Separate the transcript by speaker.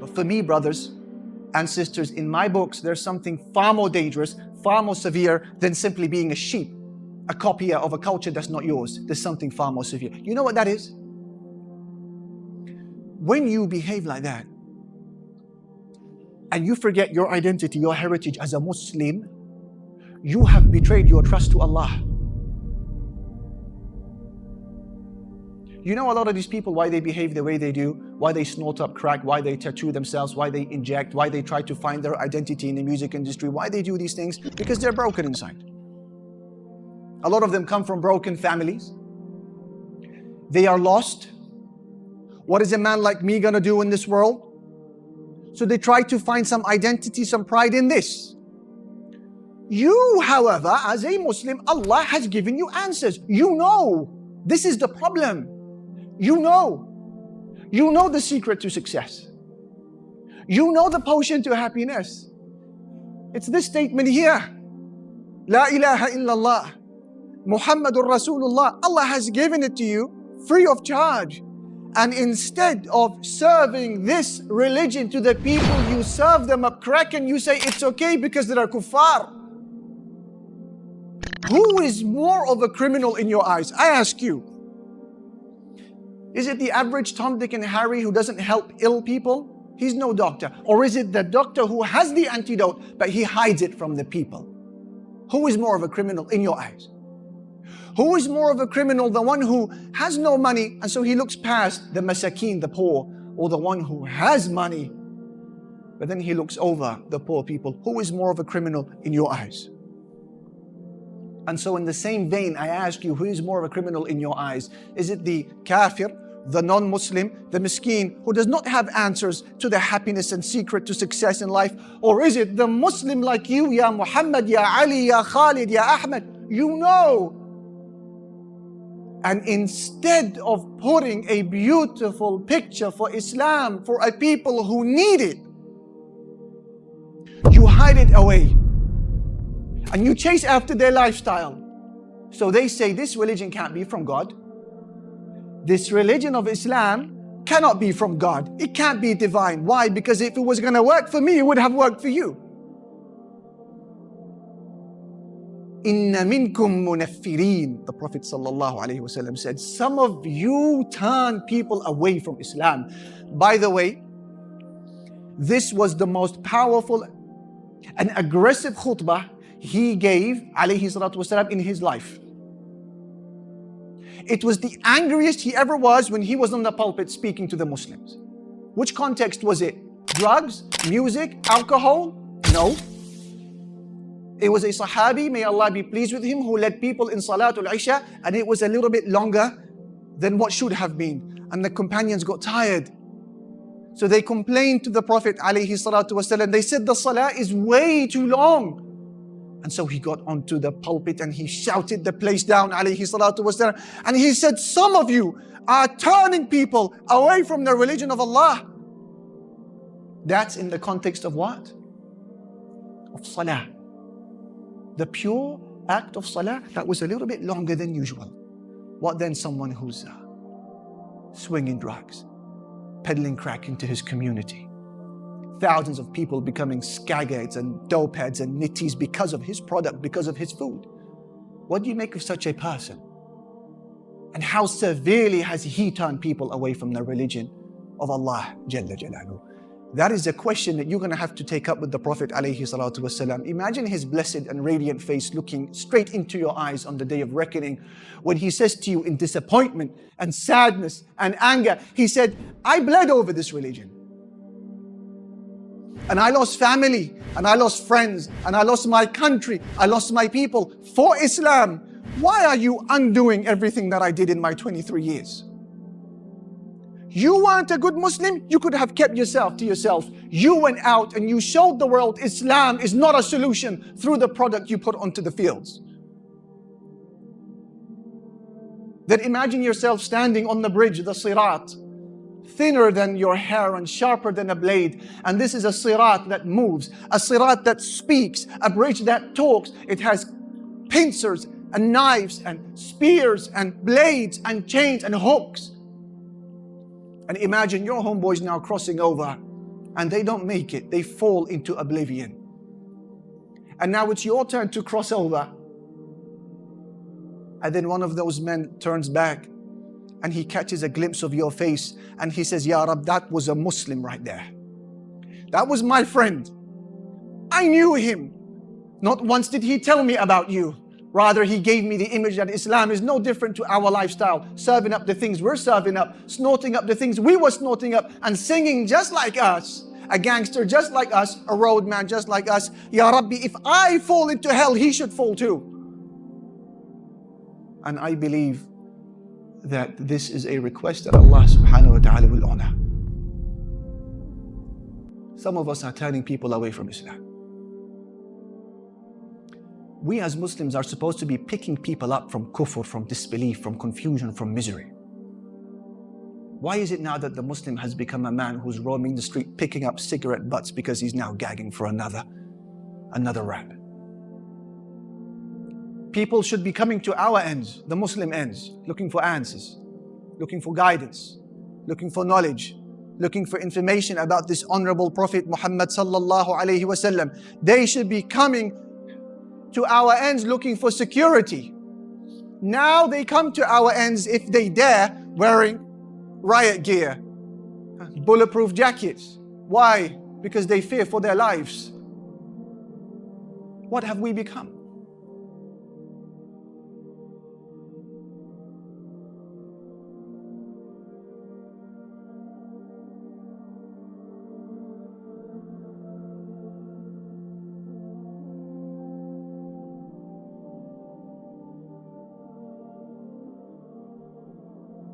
Speaker 1: But for me, brothers and sisters, in my books, there's something far more dangerous, far more severe than simply being a sheep, a copier of a culture that's not yours. There's something far more severe. You know what that is? When you behave like that, and you forget your identity, your heritage as a Muslim, you have betrayed your trust to Allah. You know a lot of these people, why they behave the way they do, why they snort up crack, why they tattoo themselves, why they inject, why they try to find their identity in the music industry, why they do these things? Because they're broken inside. A lot of them come from broken families. They are lost. What is a man like me gonna do in this world? So they try to find some identity, some pride in this. You, however, as a Muslim, Allah has given you answers. You know, this is the problem. You know the secret to success. You know the potion to happiness. It's this statement here. La ilaha illallah. Muhammadur Rasulullah. Allah has given it to you free of charge. And instead of serving this religion to the people, you serve them up crack and you say it's okay because they are kuffar. Who is more of a criminal in your eyes? I ask you. Is it the average Tom, Dick and Harry who doesn't help ill people? He's no doctor. Or is it the doctor who has the antidote but he hides it from the people? Who is more of a criminal in your eyes? Who is more of a criminal, the one who has no money and so he looks past the masakeen, the poor, or the one who has money but then he looks over the poor people? Who is more of a criminal in your eyes? And so in the same vein, I ask you, who is more of a criminal in your eyes? Is it the kafir, the non-Muslim, the miskeen, who does not have answers to the happiness and secret to success in life? Or is it the Muslim like you, Ya Muhammad, Ya Ali, Ya Khalid, Ya Ahmed? You know. And instead of putting a beautiful picture for Islam, for a people who need it, you hide it away. And you chase after their lifestyle. So they say this religion can't be from God. This religion of Islam cannot be from God. It can't be divine. Why? Because if it was going to work for me, it would have worked for you. Inna minkum munaffirin. The Prophet ﷺ said, some of you turn people away from Islam. By the way, this was the most powerful and aggressive khutbah he gave, alayhi salatu wasalam, in his life. It was the angriest he ever was when he was on the pulpit speaking to the Muslims. Which context was it? Drugs? Music? Alcohol? No. It was a Sahabi, may Allah be pleased with him, who led people in Salatul Isha, and it was a little bit longer than what should have been. And the companions got tired. So they complained to the Prophet alayhi salatu wasalam. They said the salah is way too long. And so he got onto the pulpit and he shouted the place down, alayhi salatu wasalam. And he said, some of you are turning people away from the religion of Allah. That's in the context of what? Of salah. The pure act of salah that was a little bit longer than usual. What then someone who's swinging drugs, peddling crack into his community? Thousands of people becoming skagheads and dopeheads and nitties because of his product, because of his food. What do you make of such a person? And how severely has he turned people away from the religion of Allah Jalla Jalaluhu? That is a question that you're going to have to take up with the Prophet alayhi salatu wasalam. Imagine his blessed and radiant face looking straight into your eyes on the day of reckoning when he says to you in disappointment and sadness and anger, he said, I bled over this religion. And I lost family, and I lost friends, and I lost my country, I lost my people for Islam. Why are you undoing everything that I did in my 23 years? You weren't a good Muslim, you could have kept yourself to yourself. You went out and you showed the world Islam is not a solution through the product you put onto the fields. Then imagine yourself standing on the bridge, the Sirat, thinner than your hair and sharper than a blade. And this is a sirat that moves, a sirat that speaks, a bridge that talks. It has pincers and knives and spears and blades and chains and hooks. And imagine your homeboys now crossing over and they don't make it. They fall into oblivion. And now it's your turn to cross over. And then one of those men turns back and he catches a glimpse of your face and he says, Ya Rab, that was a Muslim right there. That was my friend. I knew him. Not once did he tell me about you. Rather, he gave me the image that Islam is no different to our lifestyle, serving up the things we're serving up, snorting up the things we were snorting up, and singing just like us, a gangster just like us, a roadman just like us. Ya Rabbi, if I fall into hell, he should fall too. And I believe that this is a request that Allah subhanahu wa ta'ala will honor. Some of us are turning people away from Islam. We as Muslims are supposed to be picking people up from kufr, from disbelief, from confusion, from misery. Why is it now that the Muslim has become a man who's roaming the street picking up cigarette butts because he's now gagging for another rap? People should be coming to our ends, the Muslim ends, looking for answers, looking for guidance, looking for knowledge, looking for information about this honorable Prophet Muhammad sallallahu alaihi wasallam. They should be coming to our ends looking for security. Now they come to our ends, if they dare, wearing riot gear, bulletproof jackets. Why? Because they fear for their lives. What have we become?